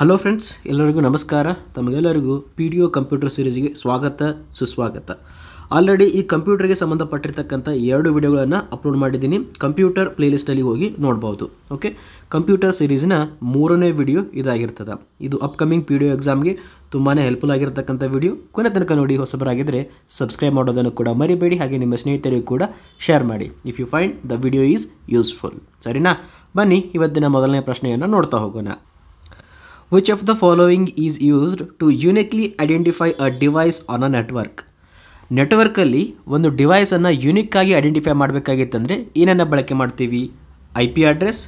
Hello friends, ಎಲ್ಲರಿಗೂ ನಮಸ್ಕಾರ. ತಮಗೆಲ್ಲರಿಗೂ PDO ಕಂಪ್ಯೂಟರ್ ಸೀರೀಸ್ಗೆ ಸ್ವಾಗತ ಸುಸ್ವಾಗತ. ಆಲ್ರೆಡಿ ಈ ಕಂಪ್ಯೂಟರ್ಗೆ ಸಂಬಂಧಪಟ್ಟಿರ್ತಕ್ಕಂಥ 2 ವಿಡಿಯೋಗಳನ್ನು ಅಪ್ಲೋಡ್ ಮಾಡಿದ್ದೀನಿ. ಕಂಪ್ಯೂಟರ್ ಪ್ಲೇಲಿಸ್ಟಲ್ಲಿ ಹೋಗಿ ನೋಡ್ಬೋದು. ಓಕೆ, ಕಂಪ್ಯೂಟರ್ ಸೀರೀಸ್ನ 3ನೇ ವಿಡಿಯೋ ಇದಾಗಿರ್ತದೆ. ಇದು ಅಪ್ಕಮಿಂಗ್ PDO ಎಕ್ಸಾಮ್ಗೆ ತುಂಬಾ ಹೆಲ್ಪ್ಫುಲ್ ಆಗಿರ್ತಕ್ಕಂಥ ವಿಡಿಯೋ. ಕೊನೆ ತನಕ ನೋಡಿ. ಹೊಸಬರಾಗಿದ್ದರೆ ಸಬ್ಸ್ಕ್ರೈಬ್ ಮಾಡೋದನ್ನು ಕೂಡ ಮರಿಬೇಡಿ. ಹಾಗೆ ನಿಮ್ಮ ಸ್ನೇಹಿತರಿಗೂ ಕೂಡ ಶೇರ್ ಮಾಡಿ if you find the video is useful. ಸರಿನಾ? ಬನ್ನಿ ಇವತ್ತಿನ ಮೊದಲನೇ ಪ್ರಶ್ನೆಯನ್ನು ನೋಡ್ತಾ ಹೋಗೋಣ. Which of the following is used to uniquely identify a device on a network? ನೆಟ್ವರ್ಕಲ್ಲಿ ಒಂದು ಡಿವೈಸನ್ನು ಯೂನಿಕ್ಕಾಗಿ ಐಡೆಂಟಿಫೈ ಮಾಡಬೇಕಾಗಿತ್ತಂದರೆ ಏನನ್ನು ಬಳಕೆ ಮಾಡ್ತೀವಿ? IP address,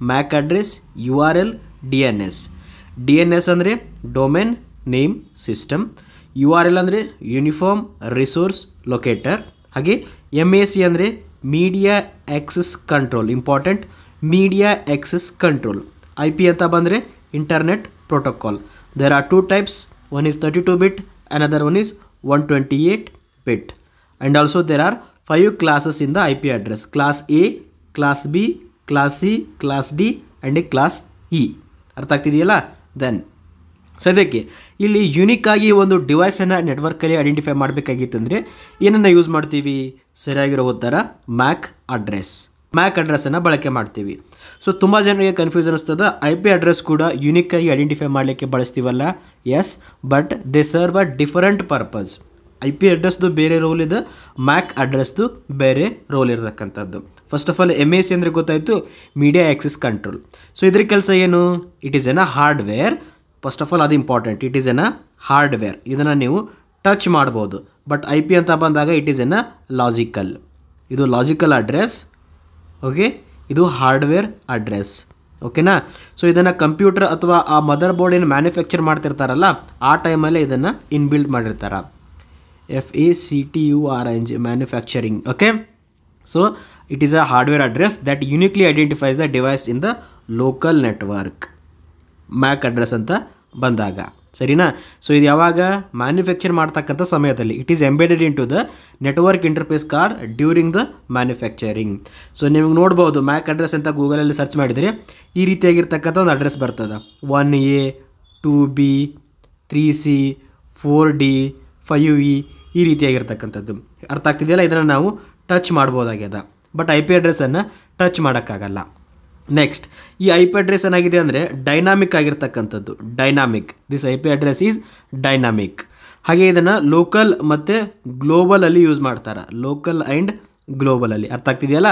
MAC address, URL, DNS. DNS ಅಂದರೆ ಡೊಮೇನ್ ನೇಮ್ ಸಿಸ್ಟಮ್, URL ಅಂದರೆ ಯೂನಿಫಾರ್ಮ್ ರಿಸೋರ್ಸ್ ಲೊಕೇಟರ್, ಹಾಗೆ MAC ಅಂದರೆ media access control. Important, media access control. IP ಅಂತ ಬಂದರೆ internet protocol. There are 2 types. One is 32-bit, another one is 128-bit. And also there are 5 classes in the IP address. Class A, Class B, Class C, Class D and Class E. ಅರ್ಥ ಆಗ್ತಿದೆಯಲ್ಲ? Then ಸದ್ಯಕ್ಕೆ ಇಲ್ಲಿ unique ಆಗಿ ಒಂದು ಡಿವೈಸನ್ನು ನೆಟ್ವರ್ಕಲ್ಲಿ identify ಮಾಡಬೇಕಾಗಿತ್ತಂದರೆ ಏನನ್ನು use ಮಾಡ್ತೀವಿ? ಸರಿಯಾಗಿರೋ ಉತ್ತರ ಮ್ಯಾಕ್ address. ಮ್ಯಾಕ್ ಅಡ್ರೆಸ್ಸನ್ನು ಬಳಕೆ ಮಾಡ್ತೀವಿ. ಸೊ ತುಂಬ ಜನರಿಗೆ ಕನ್ಫ್ಯೂಸ್ ಅನಿಸ್ತದೆ. IP ಅಡ್ರೆಸ್ ಕೂಡ ಯೂನಿಕ್ಕಾಗಿ ಐಡೆಂಟಿಫೈ ಮಾಡಲಿಕ್ಕೆ ಬಳಸ್ತೀವಲ್ಲ? Yes, but they serve a different purpose. IP ಅಡ್ರೆಸ್ದು ಬೇರೆ ರೋಲ್ ಇದೆ, ಮ್ಯಾಕ್ ಅಡ್ರೆಸ್ದು ಬೇರೆ ರೋಲ್ ಇರತಕ್ಕಂಥದ್ದು. ಫಸ್ಟ್ ಆಫ್ ಆಲ್ MAC ಅಂದರೆ ಗೊತ್ತಾಯಿತು, ಮೀಡಿಯಾ ಆಕ್ಸೆಸ್ ಕಂಟ್ರೋಲ್. ಸೊ ಇದ್ರ ಕೆಲಸ ಏನು? It is an a hardware. First of all ಅದು important. It is an a hardware. ಇದನ್ನು ನೀವು ಟಚ್ ಮಾಡ್ಬೋದು. ಬಟ್ IP ಅಂತ ಬಂದಾಗ it is an a logical. ಇದು ಲಾಜಿಕಲ್ ಅಡ್ರೆಸ್. ಓಕೆ, ಇದು ಹಾರ್ಡ್ವೇರ್ ಅಡ್ರೆಸ್. ಓಕೆನಾ? ಸೊ ಇದನ್ನು ಕಂಪ್ಯೂಟರ್ ಅಥವಾ ಆ ಮದರ್ ಬೋರ್ಡ್ ಏನು ಮ್ಯಾನುಫ್ಯಾಕ್ಚರ್ ಮಾಡ್ತಿರ್ತಾರಲ್ಲ ಆ ಟೈಮಲ್ಲೇ ಇದನ್ನು ಇನ್ಬಿಲ್ಡ್ ಮಾಡಿರ್ತಾರೆ. FACTURING manufacturing. Okay, so it is a hardware address that uniquely identifies the device in the local network. MAC address ಅಂತ ಬಂದಾಗ ಸರಿನಾ? ಸೊ ಇದು ಯಾವಾಗ? ಮ್ಯಾನುಫ್ಯಾಕ್ಚರ್ ಮಾಡ್ತಕ್ಕಂಥ ಸಮಯದಲ್ಲಿ. It is embedded into the network interface card during the manufacturing. So ನಿಮಗೆ ನೋಡ್ಬೋದು, ಮ್ಯಾಕ್ address ಅಂತ ಗೂಗಲಲ್ಲಿ ಸರ್ಚ್ ಮಾಡಿದರೆ ಈ ರೀತಿಯಾಗಿರ್ತಕ್ಕಂಥ ಒಂದು ಅಡ್ರೆಸ್ ಬರ್ತದೆ. 1A 2B 3C 4D 5E ಈ ರೀತಿಯಾಗಿರ್ತಕ್ಕಂಥದ್ದು. ಅರ್ಥ ಆಗ್ತಿದೆಯಲ್ಲ? ಇದನ್ನು ನಾವು ಟಚ್ ಮಾಡ್ಬೋದಾಗ್ಯದ. ಬಟ್ IP ಅಡ್ರೆಸ್ಸನ್ನು ಟಚ್ ಮಾಡೋಕ್ಕಾಗಲ್ಲ. ನೆಕ್ಸ್ಟ್, ಈ IP ಅಡ್ರೆಸ್ ಏನಾಗಿದೆ ಅಂದರೆ ಡೈನಾಮಿಕ್ ಆಗಿರ್ತಕ್ಕಂಥದ್ದು. Dynamic. This IP address is dynamic. ಹಾಗೆ ಇದನ್ನು ಲೋಕಲ್ ಮತ್ತು ಗ್ಲೋಬಲಲ್ಲಿ ಯೂಸ್ ಮಾಡ್ತಾರೆ. ಲೋಕಲ್ ಆ್ಯಂಡ್ ಗ್ಲೋಬಲಲ್ಲಿ. ಅರ್ಥ ಆಗ್ತಿದೆಯಲ್ಲ?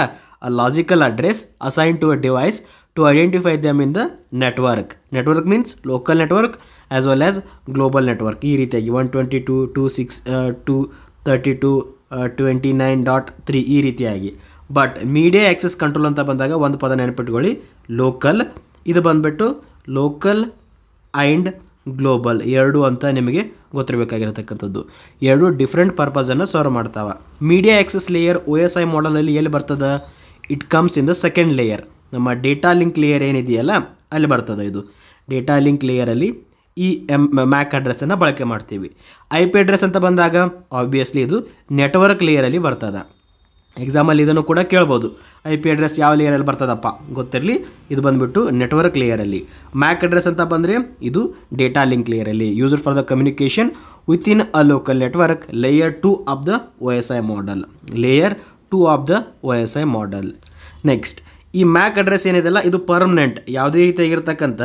A logical address assign to a device to identify them in the network. Network means local network as well as global network. ಈ ರೀತಿಯಾಗಿ 122.262.29.3 ಈ ರೀತಿಯಾಗಿ. ಬಟ್ ಮೀಡಿಯಾ ಆಕ್ಸೆಸ್ ಕಂಟ್ರೋಲ್ ಅಂತ ಬಂದಾಗ ಒಂದು ಪದ ನೆನಪಿಟ್ಕೊಳ್ಳಿ, ಲೋಕಲ್. ಇದು ಬಂದುಬಿಟ್ಟು ಲೋಕಲ್ ಆ್ಯಂಡ್ ಗ್ಲೋಬಲ್ ಎರಡು ಅಂತ ನಿಮಗೆ ಗೊತ್ತಿರಬೇಕಾಗಿರತಕ್ಕಂಥದ್ದು. ಎರಡು ಡಿಫ್ರೆಂಟ್ ಪರ್ಪಸನ್ನು ಸರ್ವ್ ಮಾಡ್ತಾವೆ. ಮೀಡಿಯಾ ಆಕ್ಸೆಸ್ ಲೇಯರ್ OSI ಮಾಡಲಲ್ಲಿ ಎಲ್ಲಿ ಬರ್ತದೆ? It comes in the second layer. ನಮ್ಮ ಡೇಟಾ ಲಿಂಕ್ ಲೇಯರ್ ಏನಿದೆಯಲ್ಲ ಅಲ್ಲಿ ಬರ್ತದೆ. ಇದು ಡೇಟಾ ಲಿಂಕ್ ಲೇಯರಲ್ಲಿ ಈ ಮ್ಯಾಕ್ ಅಡ್ರೆಸ್ಸನ್ನು ಬಳಕೆ ಮಾಡ್ತೀವಿ. IP ಅಡ್ರೆಸ್ ಅಂತ ಬಂದಾಗ ಆಬ್ವಿಯಸ್ಲಿ ಇದು ನೆಟ್ವರ್ಕ್ ಲೇಯರಲ್ಲಿ ಬರ್ತದೆ. ಎಕ್ಸಾಮಲ್ಲಿ ಇದನ್ನು ಕೂಡ ಕೇಳ್ಬೋದು. IP ಅಡ್ರೆಸ್ ಯಾವ ಲೇಯರಲ್ಲಿ ಬರ್ತದಪ್ಪ ಗೊತ್ತಿರಲಿ. ಇದು ಬಂದುಬಿಟ್ಟು ನೆಟ್ವರ್ಕ್ ಲೇಯರಲ್ಲಿ. ಮ್ಯಾಕ್ ಅಡ್ರೆಸ್ ಅಂತ ಬಂದರೆ ಇದು ಡೇಟಾ ಲಿಂಕ್ ಲೇಯರಲ್ಲಿ. Used for the communication within a local network. Layer 2 of the OSI model. Layer 2 of the OSI model. Next, ಈ ಮ್ಯಾಕ್ ಅಡ್ರೆಸ್ ಏನಿದೆಲ್ಲ ಇದು ಪರ್ಮನೆಂಟ್. ಯಾವುದೇ ರೀತಿಯಾಗಿರ್ತಕ್ಕಂಥ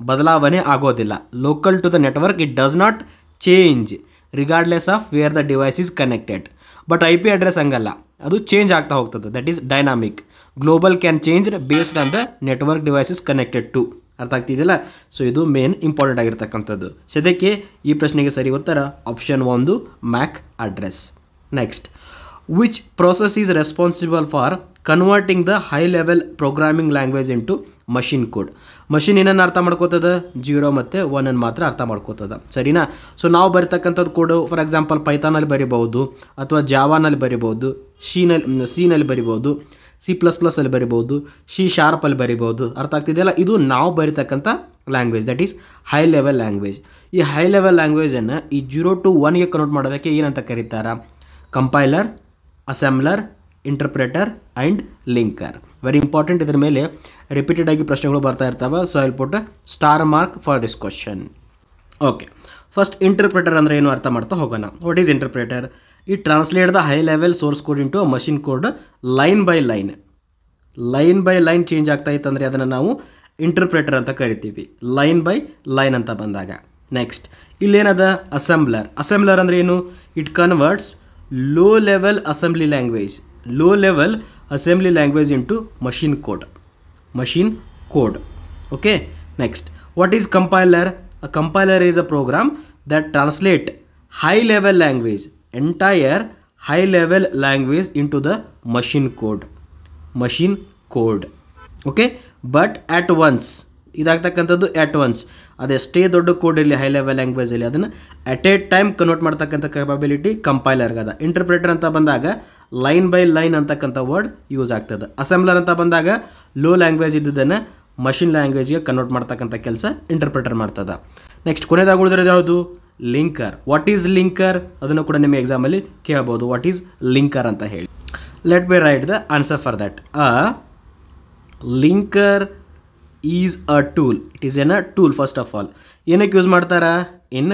ಬದಲಾವಣೆ ಆಗೋದಿಲ್ಲ. Local to the network. It does not change regardless of where the device is connected. But IP address ಹಂಗಲ್ಲ, ಅದು change ಆಗ್ತಾ ಹೋಗ್ತದೆ. That is dynamic. Global can change based on the network device is connected to. ಅರ್ಥ ಆಗ್ತಿದೆಯಲ್ಲ? So ಇದು main important ಆಗಿರ್ತಕ್ಕಂಥದ್ದು. ಸದ್ಯಕ್ಕೆ ಈ ಪ್ರಶ್ನೆಗೆ ಸರಿ ಉತ್ತರ option 1 MAC address. Next, which process is responsible for converting the high level programming language into machine code? Machine ಏನನ್ನು ಅರ್ಥ ಮಾಡ್ಕೋತದ? 0 ಮತ್ತು 1 ಅನ್ನು ಮಾತ್ರ ಅರ್ಥ ಮಾಡ್ಕೋತದ. ಸರಿನಾ? ಸೊ ನಾವು ಬರೀತಕ್ಕಂಥದ್ದು ಕೋಡು ಫಾರ್ ಎಕ್ಸಾಂಪಲ್ ಪೈಥಾನಲ್ಲಿ ಬರಿಬೋದು, ಅಥವಾ ಜಾವಾನಲ್ಲಿ ಬರಿಬೋದು, ಸಿನಲ್ಲಿ ಬರಿಬೋದು, C++ ಅಲ್ಲಿ ಬರಿಬೋದು, C# ಅಲ್ಲಿ ಬರಿಬೋದು. ಅರ್ಥ ಆಗ್ತಿದೆಯಲ್ಲ? ಇದು ನಾವು ಬರೀತಕ್ಕಂಥ language. That is high level language. ಈ ಹೈ ಲೆವೆಲ್ ಲ್ಯಾಂಗ್ವೇಜನ್ನು ಈ 0 to 1ಗೆ ಕನ್ವರ್ಟ್ ಮಾಡೋದಕ್ಕೆ ಏನಂತ ಕರೀತಾರೆ? Compiler, assembler, interpreter and linker. Very important. ಇದರ ಮೇಲೆ ರಿಪೀಟೆಡ್ ಆಗಿ ಪ್ರಶ್ನೆಗಳು ಬರ್ತಾ ಇರ್ತವೆ. So I will put star mark for this question. Okay, first interpreter ಅಂದರೆ ಏನು ಅರ್ಥ ಮಾಡ್ತಾ ಹೋಗೋಣ. What is interpreter? It translate the high level source code into a machine code line by line. Line by line change ಆಗ್ತಾ ಇತ್ತಂದರೆ ಅದನ್ನು ನಾವು interpreter ಅಂತ ಕರಿತೀವಿ, ಲೈನ್ ಬೈ ಲೈನ್ ಅಂತ ಬಂದಾಗ. Next ಇಲ್ಲೇನದ assembler. ಅಸೆಂಬ್ಲರ್ ಅಂದರೆ ಏನು? It converts low level assembly language into machine code. Okay, next what is compiler? A compiler is a program that translate entire high level language into the machine code. Okay, but at once ಇದಾಗ್ತಕ್ಕಂಥದ್ದು at once. ಅದೆಷ್ಟೇ ದೊಡ್ಡ code ಇರಲಿ high level ಲ್ಯಾಂಗ್ವೇಜಲ್ಲಿ ಅದನ್ನು at a time convert ಮಾಡ್ತಕ್ಕಂಥ capability ಕಂಪೈಲರ್ಗದ. Interpreter ಅಂತ ಬಂದಾಗ line by line ಅಂತಕ್ಕಂಥ word use ಆಗ್ತದೆ. Assembler ಅಂತ ಬಂದಾಗ ಲೋ ಲ್ಯಾಂಗ್ವೇಜ್ ಇದ್ದದನ್ನು ಮಷಿನ್ ಲ್ಯಾಂಗ್ವೇಜ್ಗೆ ಕನ್ವರ್ಟ್ ಮಾಡ್ತಕ್ಕಂಥ ಕೆಲಸ ಇಂಟರ್ಪ್ರಿಟರ್ ಮಾಡ್ತದೆ. ನೆಕ್ಸ್ಟ್ ಕೊನೆಯದಾಗಿ ಉಳಿದಿರೋದು ಯಾವುದು? ಲಿಂಕರ್. What is linker? ಅದನ್ನು ಕೂಡ ನಿಮಗೆ ಎಕ್ಸಾಮಲ್ಲಿ ಕೇಳ್ಬೋದು, ವಾಟ್ ಈಸ್ ಲಿಂಕರ್ ಅಂತ ಹೇಳಿ. Let me right the answer for that. Linker is a tool. It is an a tool. First of all ಏನಕ್ಕೆ ಯೂಸ್ ಮಾಡ್ತಾರಾ? ಇನ್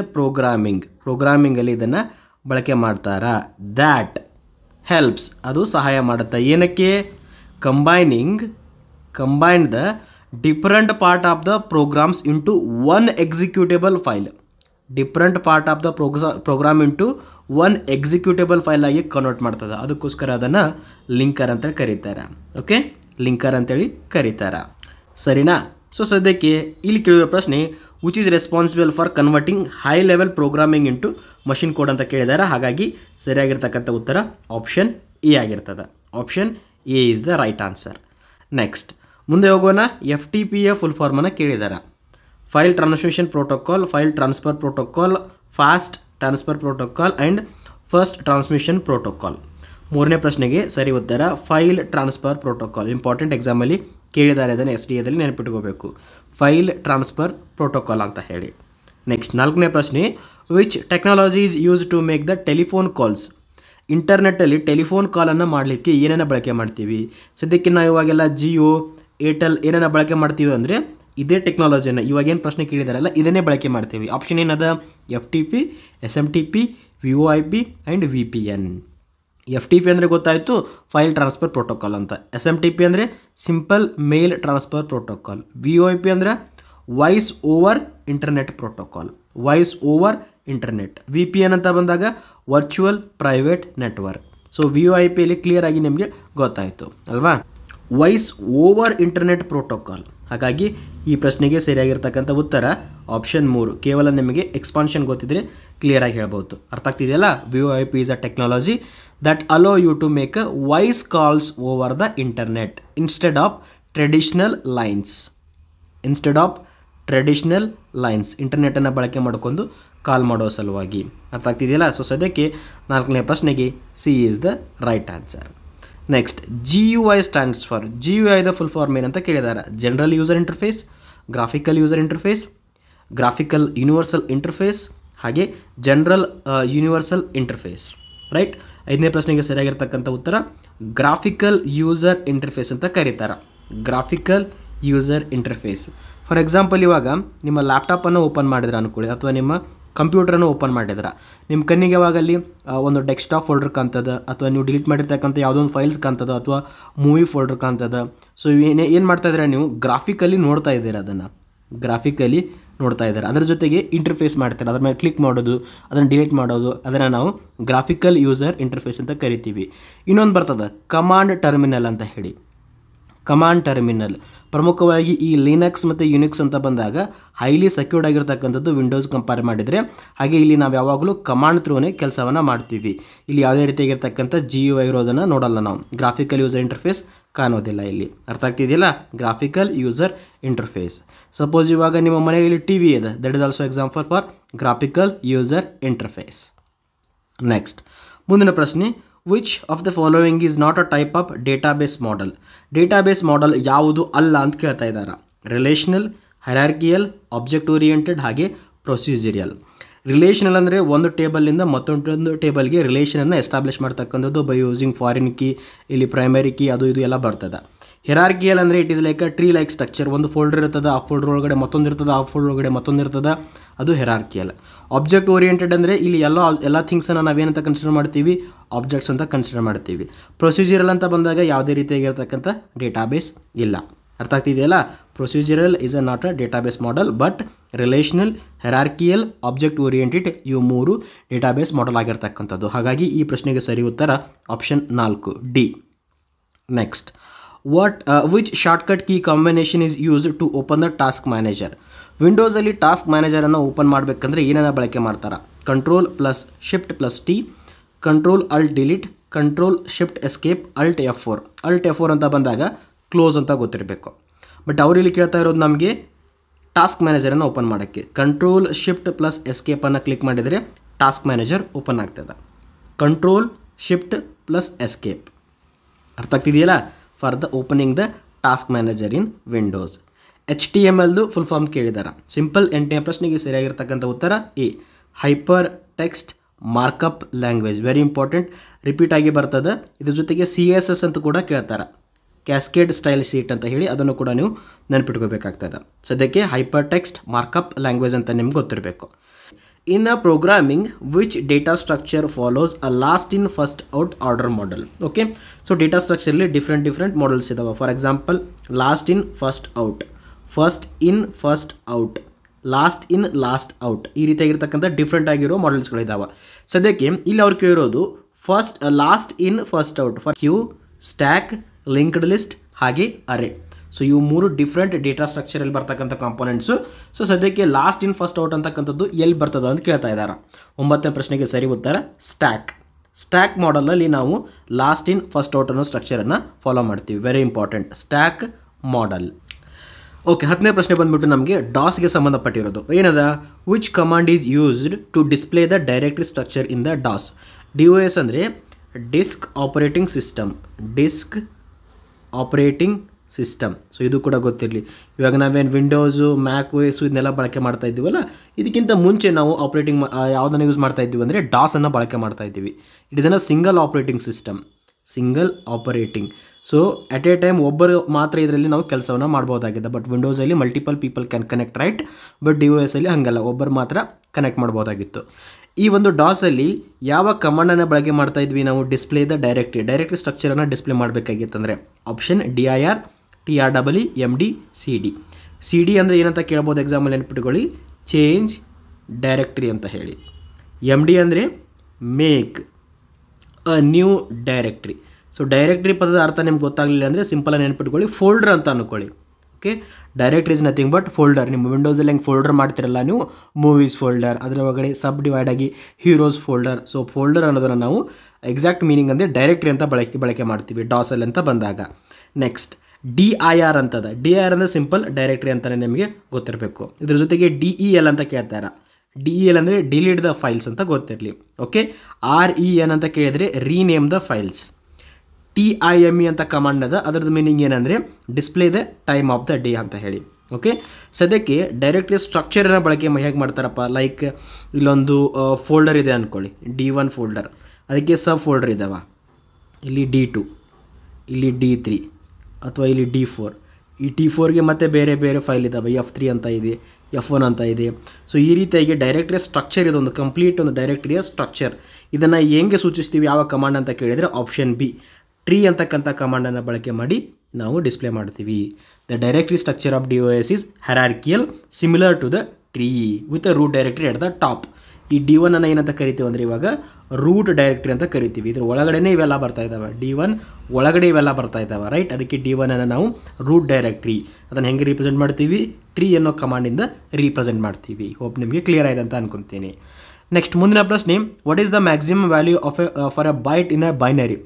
ಪ್ರೋಗ್ರಾಮಿಂಗಲ್ಲಿ ಇದನ್ನು ಬಳಕೆ ಮಾಡ್ತಾರಾ. ದ್ಯಾಟ್ ಹೆಲ್ಪ್ಸ್, ಅದು ಸಹಾಯ ಮಾಡುತ್ತೆ. ಏನಕ್ಕೆ? Combine the different part of the programs into one executable file. different part of the program into one executable file ಆಗಿ ಕನ್ವರ್ಟ್ ಮಾಡ್ತದೆ. ಅದಕ್ಕೋಸ್ಕರ ಅದನ್ನು ಲಿಂಕರ್ ಅಂತ ಕರೀತಾರೆ. ಓಕೆ, ಲಿಂಕರ್ ಅಂತೇಳಿ ಕರೀತಾರೆ. ಸರಿನಾ? ಸೊ ಸದ್ಯಕ್ಕೆ ಇಲ್ಲಿ ಕೇಳಿರೋ ಪ್ರಶ್ನೆ which is responsible for converting high level programming into machine code ಅಂತ ಕೇಳಿದ್ದಾರೆ. ಹಾಗಾಗಿ ಸರಿಯಾಗಿರ್ತಕ್ಕಂಥ ಉತ್ತರ ಆಪ್ಷನ್ ಎ ಆಗಿರ್ತದೆ. Option A is the right answer. Next ಮುಂದೆ ಹೋಗೋಣ. FTP ಫುಲ್ ಫಾರ್ಮನ್ನು ಕೇಳಿದ್ದಾರೆ. File transmission protocol, file transfer protocol, fast transfer protocol and first transmission protocol. ಮೂರನೇ ಪ್ರಶ್ನೆಗೆ ಸರಿ ಉತ್ತರ ಫೈಲ್ ಟ್ರಾನ್ಸ್ಫರ್ ಪ್ರೋಟೋಕಾಲ್. ಇಂಪಾರ್ಟೆಂಟ್, ಎಕ್ಸಾಮಲ್ಲಿ ಕೇಳಿದ್ದಾರೆ, ಅದನ್ನು SDAದಲ್ಲಿ ನೆನಪಿಟ್ಕೋಬೇಕು, ಫೈಲ್ ಟ್ರಾನ್ಸ್ಫರ್ ಪ್ರೋಟೋಕಾಲ್ ಅಂತ ಹೇಳಿ. ನೆಕ್ಸ್ಟ್ ನಾಲ್ಕನೇ ಪ್ರಶ್ನೆ, which technology is use to make the telephone calls? ಇಂಟರ್ನೆಟ್ಟಲ್ಲಿ ಟೆಲಿಫೋನ್ ಕಾಲನ್ನು ಮಾಡಲಿಕ್ಕೆ ಏನೇನು ಬಳಕೆ ಮಾಡ್ತೀವಿ? ಸದ್ಯಕ್ಕೆ ನಾವು ಇವಾಗೆಲ್ಲ ಜಿಯೋ, ಏರ್ಟೆಲ್ ಏನೇನು ಬಳಕೆ ಮಾಡ್ತೀವಿ ಅಂದರೆ ಇದೇ ಟೆಕ್ನಾಲಜಿನ, ಇವಾಗೇನು ಪ್ರಶ್ನೆ ಕೇಳಿದಾರಲ್ಲ ಇದನ್ನೇ ಬಳಕೆ ಮಾಡ್ತೀವಿ. ಆಪ್ಷನ್ ಏನದ? FTP, SMTP, VoIP and VPN. FTP ಅಂದರೆ ಗೊತ್ತಾಯಿತು, ಫೈಲ್ ಟ್ರಾನ್ಸ್ಫರ್ ಪ್ರೋಟೋಕಾಲ್ ಅಂತ. SMTP ಅಂದರೆ simple mail transfer protocol. VoIP ಅಂದರೆ voice over internet protocol, voice over internet. VPN ಅಂತ ಬಂದಾಗ ವರ್ಚುವಲ್ ಪ್ರೈವೇಟ್ ನೆಟ್ವರ್ಕ್. ಸೊ VoIPಯಲ್ಲಿ ಕ್ಲಿಯರ್ ಆಗಿ ನಿಮಗೆ ಗೊತ್ತಾಯಿತು ಅಲ್ವಾ? Voice over internet protocol. ಹಾಗಾಗಿ ಈ ಪ್ರಶ್ನೆಗೆ ಸರಿಯಾಗಿರ್ತಕ್ಕಂಥ ಉತ್ತರ ಆಪ್ಷನ್ 3. ಕೇವಲ ನಿಮಗೆ ಎಕ್ಸ್ಪಾನ್ಷನ್ ಗೊತ್ತಿದ್ರೆ ಕ್ಲಿಯರಾಗಿ ಹೇಳ್ಬೋದು. ಅರ್ಥ ಆಗ್ತಿದೆಯಲ್ಲ? VoIP is a technology that allow you to make a voice calls over the internet instead of traditional lines. ಇಂಟರ್ನೆಟನ್ನು ಬಳಕೆ ಮಾಡಿಕೊಂಡು ಕಾಲ್ ಮಾಡೋ ಸಲುವಾಗಿ. ಅರ್ಥ ಆಗ್ತಿದೆಯಲ್ಲ? ಸೊ ಸದ್ಯಕ್ಕೆ ನಾಲ್ಕನೇ ಪ್ರಶ್ನೆಗೆ C is the right answer. Next GUI stands for. GUI ದ ಫುಲ್ ಫಾರ್ಮ್ ಏನಂತ ಕೇಳಿದ್ದಾರೆ? General user interface, graphical user interface, graphical universal interface, ಹಾಗೆ ಜನರಲ್ ಯೂನಿವರ್ಸಲ್ ಇಂಟರ್ಫೇಸ್. ರೈಟ್. ಐದನೇ ಪ್ರಶ್ನೆಗೆ ಸರಿಯಾಗಿರ್ತಕ್ಕಂಥ ಉತ್ತರ ಗ್ರಾಫಿಕಲ್ ಯೂಸರ್ ಇಂಟರ್ಫೇಸ್ ಅಂತ ಕರೀತಾರೆ. Graphical user interface. For example, ಇವಾಗ ನಿಮ್ಮ ಲ್ಯಾಪ್ಟಾಪನ್ನು ಓಪನ್ ಮಾಡಿದ್ರೆ ಅನ್ಕೊಳ್ಳಿ, ಅಥವಾ ನಿಮ್ಮ ಕಂಪ್ಯೂಟರನ್ನು ಓಪನ್ ಮಾಡಿದ್ರೆ ನಿಮ್ಮ ಕಣ್ಣಿಗೆ ಯಾವಾಗಲ್ಲಿ ಒಂದು ಡೆಸ್ಕ್ಟಾಪ್ ಫೋಲ್ಡರ್ ಕಾಣ್ತದ, ಅಥವಾ ನೀವು ಡಿಲೀಟ್ ಮಾಡಿರ್ತಕ್ಕಂಥ ಯಾವುದೋ ಒಂದು ಫೈಲ್ಸ್ ಕಾಣ್ತದ, ಅಥವಾ ಮೂವಿ ಫೋಲ್ಡರ್ ಕಾಣ್ತದ. ಸೊ ಏನು ಮಾಡ್ತಾ ಇದ್ದೀರಾ ನೀವು? ಗ್ರಾಫಿಕಲಿ ನೋಡ್ತಾ ಇದ್ದೀರಾ, ಅದನ್ನು ಗ್ರಾಫಿಕಲಿ ನೋಡ್ತಾ ಇದ್ದಾರೆ. ಅದರ ಜೊತೆಗೆ ಇಂಟರ್ಫೇಸ್ ಮಾಡ್ತಾರೆ, ಅದ್ರ ಮೇಲೆ ಕ್ಲಿಕ್ ಮಾಡೋದು, ಅದನ್ನು ಡಿಲೀಟ್ ಮಾಡೋದು, ಅದನ್ನು ನಾವು ಗ್ರಾಫಿಕಲ್ ಯೂಸರ್ ಇಂಟರ್ಫೇಸ್ ಅಂತ ಕರಿತೀವಿ. ಇನ್ನೊಂದು ಬರ್ತದೆ ಕಮಾಂಡ್ ಟರ್ಮಿನಲ್ ಅಂತ ಹೇಳಿ. ಕಮಾಂಡ್ ಟರ್ಮಿನಲ್ ಪ್ರಮುಖವಾಗಿ ಈ ಲಿನಕ್ಸ್ ಮತ್ತು ಯುನಿಕ್ಸ್ ಅಂತ ಬಂದಾಗ ಹೈಲಿ ಸೆಕ್ಯೂರ್ಡ್ ಆಗಿರ್ತಕ್ಕಂಥದ್ದು ವಿಂಡೋಸ್ ಕಂಪೇರ್ ಮಾಡಿದರೆ. ಹಾಗೆ ಇಲ್ಲಿ ನಾವು ಯಾವಾಗಲೂ ಕಮಾಂಡ್ ಥ್ರೂನೇ ಕೆಲಸವನ್ನು ಮಾಡ್ತೀವಿ. ಇಲ್ಲಿ ಯಾವುದೇ ರೀತಿಯಾಗಿರ್ತಕ್ಕಂಥ GUI ಇರೋದನ್ನು ನೋಡಲ್ಲ ನಾವು. ಗ್ರಾಫಿಕಲ್ ಯೂಸರ್ ಇಂಟರ್ಫೇಸ್ ಕಾಣೋದಿಲ್ಲ ಇಲ್ಲಿ. ಅರ್ಥ ಆಗ್ತಿದೆಯಲ್ಲ? Graphical user interface. ಸಪೋಸ್ ಇವಾಗ ನಿಮ್ಮ ಮನೆಯಲ್ಲಿ TV ಇದೆ, that is also example for graphical user interface. Next ಮುಂದಿನ ಪ್ರಶ್ನೆ, which of the following is not a type of database model? Database model ಯಾವುದು ಅಲ್ಲ ಅಂತ ಕೇಳ್ತಾ ಇದ್ದಾರೆ. ರಿಲೇಷನಲ್, ಹೈರಾರ್ಕಿಯಲ್, ಆಬ್ಜೆಕ್ಟ್ ಓರಿಯೆಂಟೆಡ್, ಹಾಗೆ ಪ್ರೊಸೀಜರಿಯಲ್. ರಿಲೇಷನಲ್ ಅಂದರೆ ಒಂದು ಟೇಬಲಿಂದ ಮತ್ತೊಂದು ಟೇಬಲ್ಗೆ ರಿಲೇಷನನ್ನು ಎಸ್ಟಾಬ್ಲಿಷ್ ಮಾಡ್ತಕ್ಕಂಥದ್ದು ಬೈ ಯೂಸಿಂಗ್ ಫಾರಿನ್ ಕೀ, ಇಲ್ಲಿ ಪ್ರೈಮರಿ ಕೀ, ಅದು ಇದು ಎಲ್ಲ ಬರ್ತದೆ. ಹೆರಾರ್ಕಿಯಲ್ ಅಂದರೆ it is like a tree like structure. ಒಂದು ಫೋಲ್ಡರ್ ಇರ್ತದೆ, ಆ ಫೋಲ್ಡರ್ ಒಳಗಡೆ ಮತ್ತೊಂದು ಇರ್ತದೆ, ಆ ಫೋಲ್ಡರ್ ಒಳಗಡೆ ಮತ್ತೊಂದು ಇರ್ತದೆ, ಅದು ಹೆರಾರ್ಕಿಯಲ್. ಆಬ್ಜೆಕ್ಟ್ ಓರಿಯೆಂಟೆಡ್ ಅಂದರೆ ಇಲ್ಲಿ ಎಲ್ಲ ಥಿಂಗ್ಸನ್ನು ನಾವೇನಂತ ಕನ್ಸಿಡರ್ ಮಾಡ್ತೀವಿ, ಆಬ್ಜೆಕ್ಟ್ಸ್ ಅಂತ ಕನ್ಸಿಡರ್ ಮಾಡ್ತೀವಿ. ಪ್ರೊಸೀಜರಲ್ ಅಂತ ಬಂದಾಗ ಯಾವುದೇ ರೀತಿಯಾಗಿರ್ತಕ್ಕಂಥ ಡೇಟಾಬೇಸ್ ಇಲ್ಲ. ಅರ್ಥ ಆಗ್ತಿದೆಯಲ್ಲ? Procedural is a not a database model, but relational, hierarchical, object oriented ಇವು 3 ಡೇಟಾಬೇಸ್ ಮಾಡೆಲ್ ಆಗಿರ್ತಕ್ಕಂಥದ್ದು. ಹಾಗಾಗಿ ಈ ಪ್ರಶ್ನೆಗೆ ಸರಿ ಉತ್ತರ option 4 D. Next, which shortcut key combination is used to open the task manager? ವಿಂಡೋಸಲ್ಲಿ ಟಾಸ್ಕ್ ಮ್ಯಾನೇಜರನ್ನು ಓಪನ್ ಮಾಡಬೇಕಂದ್ರೆ ಏನನ್ನ ಬಳಕೆ ಮಾಡ್ತಾರೆ? Control plus shift plus T, control alt delete, control shift escape, alt F4. Alt F4 ಅಂತ ಬಂದಾಗ close ಅಂತ ಗೊತ್ತಿರಬೇಕು. ಬಟ್ ಅವರಿಲ್ಲಿ ಕೇಳ್ತಾ ಇರೋದು ನಮಗೆ ಟಾಸ್ಕ್ ಮ್ಯಾನೇಜರನ್ನು ಓಪನ್ ಮಾಡೋಕ್ಕೆ. ಕಂಟ್ರೋಲ್ ಶಿಫ್ಟ್ ಪ್ಲಸ್ ಎಸ್ಕೇಪನ್ನು ಕ್ಲಿಕ್ ಮಾಡಿದರೆ ಟಾಸ್ಕ್ ಮ್ಯಾನೇಜರ್ ಓಪನ್ ಆಗ್ತದೆ. Control shift plus escape. ಅರ್ಥ ಆಗ್ತಿದೆಯಲ್ಲ? For the opening the task manager in Windows. HTMLದು ಫುಲ್ ಫಾರ್ಮ್ ಕೇಳಿದಾರೆ. ಸಿಂಪಲ್ 8ನೇ ಪ್ರಶ್ನೆಗೆ ಸರಿಯಾಗಿರ್ತಕ್ಕಂಥ ಉತ್ತರ A, hyper text markup language. Very important, repeat ಆಗಿ ಬರ್ತದೆ. ಇದ್ರ ಜೊತೆಗೆ CSS ಅಂತ ಕೂಡ ಕೇಳ್ತಾರೆ, ಕ್ಯಾಸ್ಕೇಡ್ ಸ್ಟೈಲ್ ಶೀಟ್ ಅಂತ ಹೇಳಿ, ಅದನ್ನು ಕೂಡ ನೀವು ನೆನಪಿಟ್ಕೋಬೇಕಾಗ್ತದೆ. ಸದ್ಯಕ್ಕೆ ಹೈಪರ್ ಟೆಕ್ಸ್ಟ್ ಮಾರ್ಕಪ್ ಲ್ಯಾಂಗ್ವೇಜ್ ಅಂತ ನಿಮ್ಗೆ ಗೊತ್ತಿರಬೇಕು. In a programming which data structure follows a last in first out order model. Okay, so data ಸ್ಟ್ರಕ್ಚರ್ಲಿ ಡಿಫ್ರೆಂಟ್ ಮಾಡೆಲ್ಸ್ ಇದಾವೆ. For example, last in first out, first in first out, last in last out, ಈ ರೀತಿಯಾಗಿರ್ತಕ್ಕಂಥ different ಆಗಿರೋ ಮಾಡೆಲ್ಸ್ಗಳಿದ್ದಾವೆ. ಸದ್ಯಕ್ಕೆ ಇಲ್ಲಿ ಅವ್ರು ಕೇಳಿರೋದು last in first out for queue, stack, linked list ಹಾಗೆ ಅರೆ. ಸೊ ಇವು 3 ಡಿಫ್ರೆಂಟ್ ಡೇಟಾ ಸ್ಟ್ರಕ್ಚರಲ್ಲಿ ಬರ್ತಕ್ಕಂಥ ಕಾಂಪೋನೆಂಟ್ಸು. ಸೊ ಸದ್ಯಕ್ಕೆ ಲಾಸ್ಟ್ ಇನ್ ಫಸ್ಟ್ ಔಟ್ ಅಂತಕ್ಕಂಥದ್ದು ಎಲ್ಲಿ ಬರ್ತದೆ ಅಂತ ಕೇಳ್ತಾ ಇದ್ದಾರೆ. 9ನೇ ಪ್ರಶ್ನೆಗೆ ಸರಿ ಉತ್ತರ ಸ್ಟ್ಯಾಕ್ ಮಾಡಲಲ್ಲಿ ನಾವು ಲಾಸ್ಟ್ ಇನ್ ಫಸ್ಟ್ ಔಟ್ ಅನ್ನೋ ಸ್ಟ್ರಕ್ಚರನ್ನು ಫಾಲೋ ಮಾಡ್ತೀವಿ. Very important, stack model. Okay, 10ನೇ ಪ್ರಶ್ನೆ ಬಂದ್ಬಿಟ್ಟು ನಮಗೆ ಡಾಸ್ಗೆ ಸಂಬಂಧಪಟ್ಟಿರೋದು. ಏನದ? Which command is used to display the directory structure in the DOS? DOS ಅಂದರೆ ಡಿಸ್ಕ್ ಆಪರೇಟಿಂಗ್ ಸಿಸ್ಟಮ್. ಸೊ ಇದು ಕೂಡ ಗೊತ್ತಿರಲಿ. ಇವಾಗ ನಾವೇನು ವಿಂಡೋಸು, ಮ್ಯಾಕ್ OS ಇದನ್ನೆಲ್ಲ ಬಳಕೆ ಮಾಡ್ತಾ ಇದ್ದೀವಲ್ಲ, ಇದಕ್ಕಿಂತ ಮುಂಚೆ ನಾವು ಯಾವುದನ್ನು ಯೂಸ್ ಮಾಡ್ತಾ ಇದ್ದೀವಿ ಅಂದರೆ ಡಾಸನ್ನು ಬಳಕೆ ಮಾಡ್ತಾ ಇದ್ದೀವಿ. It is an a single operating system. So at a time ಒಬ್ಬರು ಮಾತ್ರ ಇದರಲ್ಲಿ ನಾವು ಕೆಲಸವನ್ನು ಮಾಡ್ಬೋದಾಗಿದೆ. ಬಟ್ ವಿಂಡೋಸಲ್ಲಿ multiple people can connect, right? But DOSಲ್ಲಿ ಹಾಗಲ್ಲ, ಒಬ್ಬರು ಮಾತ್ರ ಕನೆಕ್ಟ್ ಮಾಡ್ಬೋದಾಗಿತ್ತು. ಈ ಒಂದು ಡಾಸಲ್ಲಿ ಯಾವ ಕಮಾಂಡನ್ನು ಬಳಕೆ ಮಾಡ್ತಾ ಇದ್ವಿ ನಾವು? ಡಿಸ್ಪ್ಲೇ ದ ಡೈರೆಕ್ಟರಿ ಸ್ಟ್ರಕ್ಚರನ್ನು ಡಿಸ್ಪ್ಲೇ ಮಾಡಬೇಕಾಗಿತ್ತಂದರೆ option DIR TREE MD CD ಅಂದರೆ ಏನಂತ ಕೇಳ್ಬೋದು? ಎಕ್ಸಾಂಪಲ್ ನೆನಪಿಟ್ಕೊಳ್ಳಿ, ಚೇಂಜ್ ಡೈರೆಕ್ಟರಿ ಅಂತ ಹೇಳಿ. MD ಅಂದರೆ make a new directory. So directory ಪದದ ಅರ್ಥ ನಿಮ್ಗೆ ಗೊತ್ತಾಗಲಿಲ್ಲ ಅಂದರೆ ಸಿಂಪಲ್ ನೆನಪಿಟ್ಕೊಳ್ಳಿ, ಫೋಲ್ಡರ್ ಅಂತ ಅನ್ಕೊಳ್ಳಿ. Okay, directory is nothing but folder. ನಿಮ್ಮ ವಿಂಡೋಸಲ್ಲಿ ಹೆಂಗೆ ಫೋಲ್ಡರ್ ಮಾಡ್ತಿರಲ್ಲ ನೀವು, ಮೂವೀಸ್ ಫೋಲ್ಡರ್, ಅದರ ಒಳಗಡೆ ಸಬ್ ಡಿವೈಡ್ ಆಗಿ ಹೀರೋಸ್ ಫೋಲ್ಡರ್. ಸೊ ಫೋಲ್ಡರ್ ಅನ್ನೋದನ್ನು ನಾವು ಎಕ್ಸಾಕ್ಟ್ ಮೀನಿಂಗ್ ಅಂದರೆ ಡೈರೆಕ್ಟ್ರಿ ಅಂತ ಬಳಕೆ ಮಾಡ್ತೀವಿ ಡಾಸಲ್ಲಿ ಅಂತ ಬಂದಾಗ. ನೆಕ್ಸ್ಟ್ DIR ಅಂತದ. DIR ಅಂದರೆ ಸಿಂಪಲ್ ಡೈರೆಕ್ಟ್ರಿ ಅಂತಲೇ ನಿಮಗೆ ಗೊತ್ತಿರಬೇಕು. ಇದ್ರ ಜೊತೆಗೆ DEL ಅಂತ ಕೇಳ್ತಾರೆ. DEL ಅಂದರೆ ಡಿಲೀಟ್ ದ ಫೈಲ್ಸ್ ಅಂತ ಗೊತ್ತಿರಲಿ. ಓಕೆ, REN ಅಂತ ಕೇಳಿದರೆ ರೀನೇಮ್ ದ ಫೈಲ್ಸ್. TIME ಅಂತ ಕಮಾಂಡ್ ಅದ, ಅದರದ್ದು ಮೀನಿಂಗ್ ಏನಂದರೆ display the time of the day ಅಂತ ಹೇಳಿ. ಓಕೆ, ಸದ್ಯಕ್ಕೆ ಡೈರೆಕ್ಟ್ರಿ ಸ್ಟ್ರಕ್ಚರನ್ನು ಬಳಕೆ ಹೇಗೆ ಮಾಡ್ತಾರಪ್ಪ? ಲೈಕ್ ಇಲ್ಲೊಂದು ಫೋಲ್ಡರ್ ಇದೆ ಅಂದ್ಕೊಳ್ಳಿ, D1 ಫೋಲ್ಡರ್, ಅದಕ್ಕೆ ಸಬ್ ಫೋಲ್ಡರ್ ಇದ್ದಾವೆ. ಇಲ್ಲಿ D2, ಇಲ್ಲಿ D3 ಅಥವಾ ಇಲ್ಲಿ D4. ಈ T4ಗೆ ಮತ್ತೆ ಬೇರೆ ಬೇರೆ ಫೈಲ್ ಇದ್ದಾವೆ, F3 ಅಂತ ಇದೆ, F1 ಅಂತ ಇದೆ. ಸೊ ಈ ರೀತಿಯಾಗಿ ಡೈರೆಕ್ಟ್ರಿಯ ಸ್ಟ್ರಕ್ಚರ್ ಇದೊಂದು ಕಂಪ್ಲೀಟ್ ಒಂದು ಡೈರೆಕ್ಟ್ರಿಯ ಸ್ಟ್ರಕ್ಚರ್. ಇದನ್ನು ಹೆಂಗೆ ಸೂಚಿಸ್ತೀವಿ ಯಾವ ಕಮಾಂಡ್ ಅಂತ ಕೇಳಿದರೆ ಆಪ್ಷನ್ ಬಿ, ಟ್ರೀ ಅಂತಕ್ಕಂಥ ಕಮಾಂಡನ್ನು ಬಳಕೆ ಮಾಡಿ ನಾವು ಡಿಸ್ಪ್ಲೇ ಮಾಡ್ತೀವಿ. The directory structure of DOS is hierarchical similar to the tree with a root directory at the top. ಈ D1 ಅನ್ನು ಏನಂತ ಕರಿತೀವಿ ಅಂದರೆ ಇವಾಗ ರೂಟ್ ಡೈರೆಕ್ಟ್ರಿ ಅಂತ ಕರಿತೀವಿ. ಇದ್ರ ಒಳಗಡೆನೇ ಇವೆಲ್ಲ ಬರ್ತಾ ಇದ್ದಾವೆ, D1 ಒಳಗಡೆ ಇವೆಲ್ಲ ಬರ್ತಾ ಇದ್ದಾವೆ, ರೈಟ್? ಅದಕ್ಕೆ D1 ಅನ್ನು ನಾವು ರೂಟ್ ಡೈರೆಕ್ಟ್ರಿ ಅದನ್ನು ಹೆಂಗೆ ರೀಪ್ರೆಸೆಂಟ್ ಮಾಡ್ತೀವಿ? ಟ್ರೀ ಅನ್ನೋ ಕಮಾಂಡಿಂದ ರೀಪ್ರೆಸೆಂಟ್ ಮಾಡ್ತೀವಿ. ಹೋಪ್ ನಿಮಗೆ ಕ್ಲಿಯರ್ ಆಗಿದೆ ಅಂತ ಅನ್ಕೊತೀನಿ. ನೆಕ್ಸ್ಟ್ ಮುಂದಿನ ಪ್ರಶ್ನೆ, what is the maximum value for a byte in a binary?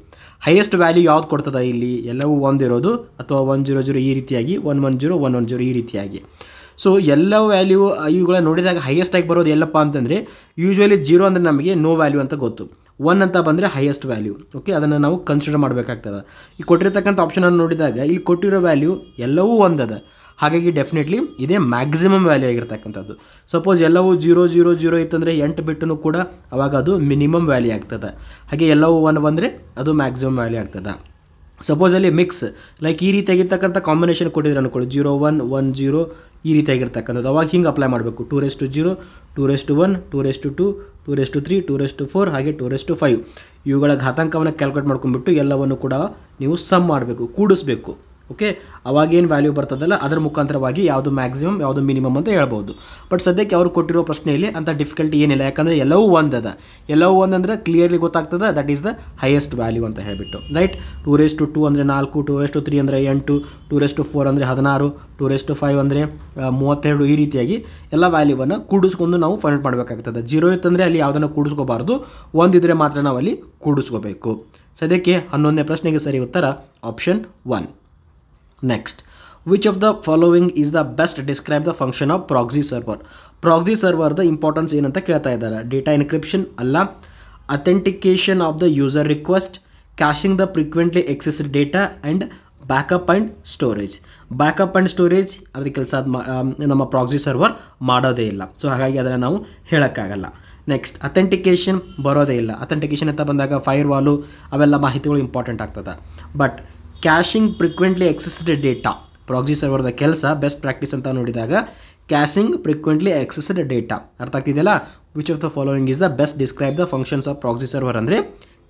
Highest value ಯಾವ್ದು ಕೊಡ್ತದೆ ಇಲ್ಲಿ? ಎಲ್ಲವೂ ಒಂದಿರೋದು ಅಥವಾ 100 ಈ ರೀತಿಯಾಗಿ, 110 110 ಈ ರೀತಿಯಾಗಿ. ಸೊ ಎಲ್ಲ ವ್ಯಾಲ್ಯೂ ಇವುಗಳ ನೋಡಿದಾಗ ಹೈಯೆಸ್ಟ್ ಆಗಿ ಬರೋದು ಎಲ್ಲಪ್ಪ ಅಂತಂದರೆ ಯೂಶ್ವಲಿ 0 ಅಂದರೆ ನಮಗೆ ನೋ ವ್ಯಾಲ್ಯೂ ಅಂತ ಗೊತ್ತು, 1 ಅಂತ ಬಂದರೆ ಹೈಯೆಸ್ಟ್ ವ್ಯಾಲ್ಯೂ. ಓಕೆ, ಅದನ್ನು ನಾವು ಕನ್ಸಿಡರ್ ಮಾಡಬೇಕಾಗ್ತದೆ. ಈ ಕೊಟ್ಟಿರ್ತಕ್ಕಂಥ ಆಪ್ಷನನ್ನು ನೋಡಿದಾಗ ಇಲ್ಲಿ ಕೊಟ್ಟಿರೋ ವ್ಯಾಲ್ಯೂ ಎಲ್ಲವೂ ಒಂದದ, ಹಾಗಾಗಿ ಡೆಫಿನೆಟ್ಲಿ ಇದೇ ಮ್ಯಾಕ್ಸಿಮಮ್ ವ್ಯಾಲ್ಯೂ ಆಗಿರ್ತಕ್ಕಂಥದ್ದು. ಸಪೋಸ್ ಎಲ್ಲವೂ 0 0 0 ಇತ್ತಂದರೆ 8 ಬಿಟ್ಟು ಕೂಡ ಅವಾಗ ಅದು ಮಿನಿಮಮ್ ವ್ಯಾಲ್ಯೂ ಆಗ್ತದೆ. ಹಾಗೆ ಎಲ್ಲವೂ 1 ಬಂದರೆ ಅದು ಮ್ಯಾಕ್ಸಿಮಮ್ ವ್ಯಾಲ್ಯೂ ಆಗ್ತದೆ. ಸಪೋಸ್ ಅಲ್ಲಿ ಮಿಕ್ಸ್ ಲೈಕ್ ಈ ರೀತಿಯಾಗಿರ್ತಕ್ಕಂಥ ಕಾಂಬಿನೇಷನ್ ಕೊಟ್ಟಿದ್ರೆ ಅನ್ಕೊಳ್ಳಿ 0 1 1 0 ಈ ರೀತಿಯಾಗಿರ್ತಕ್ಕಂಥದ್ದು, ಅವಾಗ ಹಿಂಗೆ ಅಪ್ಲೈ ಮಾಡಬೇಕು 2:0 2:1 2:2 2:3 2:4 ಹಾಗೆ 2:5 ಇವುಗಳ ಘಾತಾಂಕವನ್ನು ಕ್ಯಾಲ್ಕುಲೇಟ್ ಮಾಡ್ಕೊಂಡ್ಬಿಟ್ಟು ಎಲ್ಲವನ್ನು ಕೂಡ ನೀವು ಸಮ್ ಮಾಡಬೇಕು, ಕೂಡಿಸ್ಬೇಕು. ಓಕೆ, ಅವಾಗೇನು ವ್ಯಾಲ್ಯೂ ಬರ್ತದಲ್ಲ ಅದರ ಮುಖಾಂತರವಾಗಿ ಯಾವುದು ಮ್ಯಾಕ್ಸಿಮಮ್ ಯಾವುದು ಮಿನಿಮಮ್ ಅಂತ ಹೇಳ್ಬೋದು. ಬಟ್ ಸದ್ಯಕ್ಕೆ ಅವ್ರು ಕೊಟ್ಟಿರೋ ಪ್ರಶ್ನೆಯಲ್ಲಿ ಅಂಥ ಡಿಫಿಕಲ್ಟಿ ಏನಿಲ್ಲ, ಯಾಕಂದರೆ ಎಲ್ಲವೂ ಒಂದದ, ಎಲ್ಲವೂ ಒಂದಂದರೆ ಕ್ಲಿಯರ್ಲಿ ಗೊತ್ತಾಗ್ತದೆ that is the highest value ಅಂತ ಹೇಳಿಬಿಟ್ಟು. ರೈಟ್, 2:2 ಅಂದರೆ 4, 2:3 ಅಂದರೆ 8, 2:4 ಅಂದರೆ 16, 2:5 ಅಂದರೆ 32 ಈ ರೀತಿಯಾಗಿ ಎಲ್ಲ ವ್ಯಾಲ್ಯೂವನ್ನು ಕೂಡಿಸ್ಕೊಂಡು ನಾವು ಫೈಂಡ್ ಮಾಡಬೇಕಾಗ್ತದೆ. 0 ಇತ್ತಂದರೆ ಅಲ್ಲಿ ಯಾವುದನ್ನು ಕೂಡಿಸ್ಕೋಬಾರ್ದು, ಒಂದಿದ್ರೆ ಮಾತ್ರ ನಾವು ಅಲ್ಲಿ ಕೂಡಿಸ್ಕೋಬೇಕು. ಸದ್ಯಕ್ಕೆ 11ನೇ ಪ್ರಶ್ನೆಗೆ ಸರಿ ಉತ್ತರ option 1. Next, which of the following is the best describe the function of proxy server? Proxy server the importance ಏನಂತ ಕೇಳ್ತಾ ಇದ್ದಾರೆ. ಡೇಟಾ ಎನ್ಕ್ರಿಪ್ಷನ್ ಅಲ್ಲ, authentication of the user request, caching the frequently accessed data and backup and storage. Backup and storage ಅದ್ರ ಕೆಲಸ ನಮ್ಮ proxy server ಮಾಡೋದೇ ಇಲ್ಲ, so ಹಾಗಾಗಿ ಅದನ್ನು ನಾವು ಹೇಳೋಕ್ಕಾಗಲ್ಲ. ನೆಕ್ಸ್ಟ್, ಅಥೆಂಟಿಕೇಶನ್ ಬರೋದೇ ಇಲ್ಲ. ಅಥೆಂಟಿಕೇಶನ್ ಅಂತ ಬಂದಾಗ ಫೈರ್ ವಾಲು ಅವೆಲ್ಲ ಮಾಹಿತಿಗಳು ಇಂಪಾರ್ಟೆಂಟ್ ಆಗ್ತದೆ. But ಕ್ಯಾಶಿಂಗ್ frequently accessed data proxy ಸರ್ವರ್ದ ಕೆಲಸ ಬೆಸ್ಟ್ ಪ್ರಾಕ್ಟೀಸ್ ಅಂತ ನೋಡಿದಾಗ ಕ್ಯಾಶಿಂಗ್ ಫ್ರೀಕ್ವೆಂಟ್ಲಿ ಎಕ್ಸೆಸ್ಡ್ ಡೇಟಾ ಅರ್ಥ ಆಗ್ತಿದೆಯಲ್ಲ. Which of the following is the best describe the functions of proxy server ಅಂದರೆ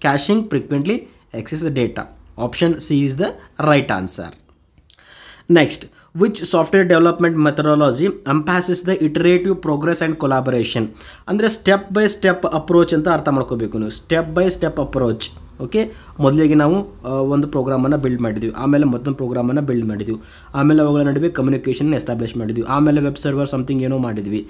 caching frequently accessed data. Option C is the right answer. Next, which software development methodology emphasis the iterative progress and collaboration. ಅಂದರೆ step by step approach ಅಂತ ಅರ್ಥ ಮಾಡ್ಕೋಬೇಕು ನೀವು. Step by step approach. Okay, ಮೊದಲಿಗೆ ನಾವು ಒಂದು ಪ್ರೋಗ್ರಾಮನ್ನು build ಮಾಡಿದ್ವಿ, ಆಮೇಲೆ ಮತ್ತೊಂದು ಪ್ರೋಗ್ರಾಮನ್ನು ಬಿಲ್ಡ್ ಮಾಡಿದ್ವಿ, ಆಮೇಲೆ ಅವುಗಳ ನಡುವೆ ಕಮ್ಯುನಿಕೇಷನ್ ಎಸ್ಟಾಬ್ಲಿಷ್ ಮಾಡಿದ್ವಿ, ಆಮೇಲೆ ವೆಬ್ ಸರ್ವರ್ ಸಮಥಿಂಗ್ ಏನೋ ಮಾಡಿದ್ವಿ,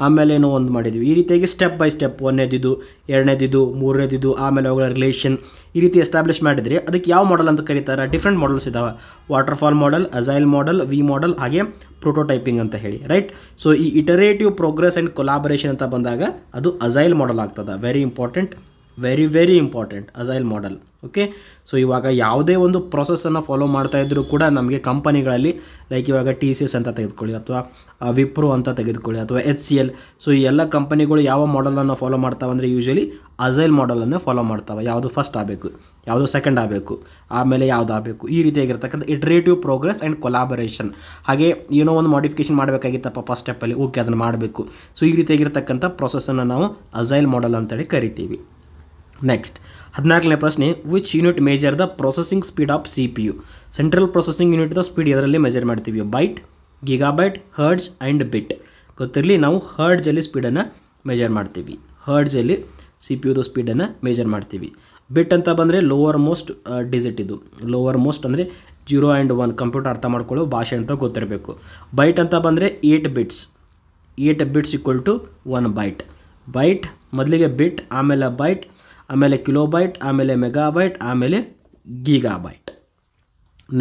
ಆಮೇಲೆ ಏನೋ ಒಂದು ಮಾಡಿದ್ವಿ. ಈ ರೀತಿಯಾಗಿ ಸ್ಟೆಪ್ ಬೈ ಸ್ಟೆಪ್ 1ನೇದಿದ್ದು 2ನೇದಿದ್ದು 3ನೇದಿದ್ದು ಆಮೇಲೆ ಅವುಗಳ ರಿಲೇಷನ್ ಈ ರೀತಿ ಎಸ್ಟಾಬ್ಲಿಷ್ ಮಾಡಿದರೆ ಅದಕ್ಕೆ ಯಾವ ಮಾಡೆಲ್ ಅಂತ ಕರೀತಾರೆ? ಡಿಫ್ರೆಂಟ್ ಮಾಡೆಲ್ಸ್ ಇದ್ದಾವೆ. Waterfall model, agile model, V model ಹಾಗೆ ಪ್ರೋಟೋಟೈಪಿಂಗ್ ಅಂತ ಹೇಳಿ. ರೈಟ್, ಸೊ ಈ ಇಟರೇಟಿವ್ ಪ್ರೋಗ್ರೆಸ್ ಆ್ಯಂಡ್ ಕೊಲಾಬರೇಷನ್ ಅಂತ ಬಂದಾಗ ಅದು ಅಜೈಲ್ ಮಾಡೆಲ್ ಆಗ್ತದೆ. Very important, very important agile model. Okay, so ಇವಾಗ ಯಾವುದೇ ಒಂದು ಪ್ರೊಸೆಸನ್ನು ಫಾಲೋ ಮಾಡ್ತಾ ಇದ್ದರೂ ಕೂಡ ನಮಗೆ ಕಂಪನಿಗಳಲ್ಲಿ ಲೈಕ್ ಇವಾಗ TCS ಅಂತ ತೆಗೆದುಕೊಳ್ಳಿ, ಅಥವಾ ವಿಪ್ರೋ ಅಂತ ತೆಗೆದುಕೊಳ್ಳಿ, ಅಥವಾ HCL. ಸೊ ಈ ಎಲ್ಲ ಕಂಪನಿಗಳು ಯಾವ ಮಾಡೆಲನ್ನು ಫಾಲೋ ಮಾಡ್ತಾವೆ ಅಂದರೆ ಯೂಶ್ವಲಿ ಅಜೈಲ್ ಮಾಡೆಲನ್ನು ಫಾಲೋ ಮಾಡ್ತಾವೆ. ಯಾವುದು ಫಸ್ಟ್ ಆಗಬೇಕು, ಯಾವುದು ಸೆಕೆಂಡ್ ಆಗಬೇಕು, ಆಮೇಲೆ ಯಾವುದು ಆಗಬೇಕು, ಈ ರೀತಿಯಾಗಿರ್ತಕ್ಕಂಥ ಇಟ್ರೇಟಿವ್ ಪ್ರೋಗ್ರೆಸ್ ಆ್ಯಂಡ್ ಕೊಲಾಬರೇಷನ್. ಹಾಗೆ ಏನೋ ಒಂದು ಮಾಡಿಫಿಕೇಷನ್ ಮಾಡಬೇಕಾಗಿತ್ತಪ್ಪ ಫಸ್ಟ್ ಸ್ಟೆಪ್ಪಲ್ಲಿ, ಓಕೆ ಅದನ್ನು ಮಾಡಬೇಕು. ಸೊ ಈ ರೀತಿಯಾಗಿರ್ತಕ್ಕಂಥ ಪ್ರೊಸೆಸನ್ನು ನಾವು ಅಜೈಲ್ ಮಾಡೆಲ್ ಅಂತೇಳಿ ಕರಿತೀವಿ. ನೆಕ್ಸ್ಟ್, 14ನೇ ಪ್ರಶ್ನೆ, which unit major the processing speed of CPU? Central processing unit the speed ಇದರಲ್ಲಿ ಮೆಜರ್ ಮಾಡ್ತೀವಿ. ಬೈಟ್, ಗಿಗಾಬೈಟ್, ಹರ್ಡ್ಜ್ ಆ್ಯಂಡ್ ಬಿಟ್. ಗೊತ್ತಿರಲಿ, ನಾವು ಹರ್ಡ್ಜಲ್ಲಿ ಸ್ಪೀಡನ್ನು ಮೆಜರ್ ಮಾಡ್ತೀವಿ. ಹರ್ಡ್ಜಲ್ಲಿ CPUದು ಸ್ಪೀಡನ್ನು ಮೆಜರ್ ಮಾಡ್ತೀವಿ. ಬಿಟ್ ಅಂತ ಬಂದರೆ ಲೋವರ್ ಮೋಸ್ಟ್ ಡಿಜಿಟ್. ಇದು ಲೋವರ್ ಮೋಸ್ಟ್ ಅಂದರೆ 0 ಆ್ಯಂಡ್ 1. ಕಂಪ್ಯೂಟರ್ ಅರ್ಥ ಮಾಡ್ಕೊಳ್ಳೋ ಭಾಷೆ ಅಂತ ಗೊತ್ತಿರಬೇಕು. ಬೈಟ್ ಅಂತ ಬಂದರೆ 8 bits. 8 bits equal to 1 byte. Byte ಮೊದಲಿಗೆ ಬಿಟ್, ಆಮೇಲೆ ಬೈಟ್, ಆಮೇಲೆ ಕಿಲೋಬೈಟ್, ಆಮೇಲೆ ಮೆಗಾಬೈಟ್, ಆಮೇಲೆ gigabyte.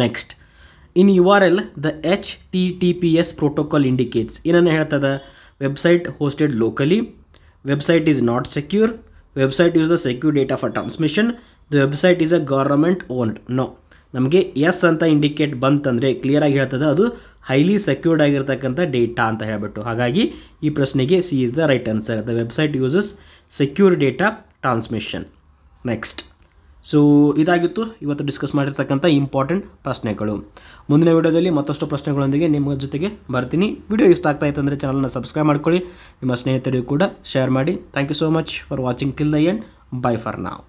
Next, in URL the HTTPS protocol indicates. ಏನನ್ನು ಹೇಳ್ತದೆ? Website hosted locally, website is not secure, website use the secure data for transmission, the website is a government owned. No, ನಮಗೆ S ಅಂತ indicate ಬಂತಂದರೆ ಕ್ಲಿಯರಾಗಿ ಹೇಳ್ತದೆ ಅದು highly secured ಆಗಿರ್ತಕ್ಕಂಥ data ಅಂತ ಹೇಳ್ಬಿಟ್ಟು. ಹಾಗಾಗಿ ಈ ಪ್ರಶ್ನೆಗೆ C is the right answer. The website uses secure data transmission. Next, so ಇದಾಗಿತ್ತು ಇವತ್ತು ಡಿಸ್ಕಸ್ ಮಾಡಿರ್ತಕ್ಕಂಥ ಇಂಪಾರ್ಟೆಂಟ್ ಪ್ರಶ್ನೆಗಳು. ಮುಂದಿನ ವಿಡಿಯೋದಲ್ಲಿ ಮತ್ತಷ್ಟು ಪ್ರಶ್ನೆಗಳೊಂದಿಗೆ ನಿಮ್ಮ ಜೊತೆಗೆ ಬರ್ತೀನಿ. ವಿಡಿಯೋ ಇಷ್ಟ ಆಗ್ತಾ ಇತ್ತು ಅಂದರೆ ಚಾನಲ್ನ ಸಬ್ಸ್ಕ್ರೈಬ್ ಮಾಡ್ಕೊಳ್ಳಿ, ನಿಮ್ಮ ಸ್ನೇಹಿತರಿಗೂ ಕೂಡ ಶೇರ್ ಮಾಡಿ. Thank you so much for watching till the end. Bye for ನಾವ್.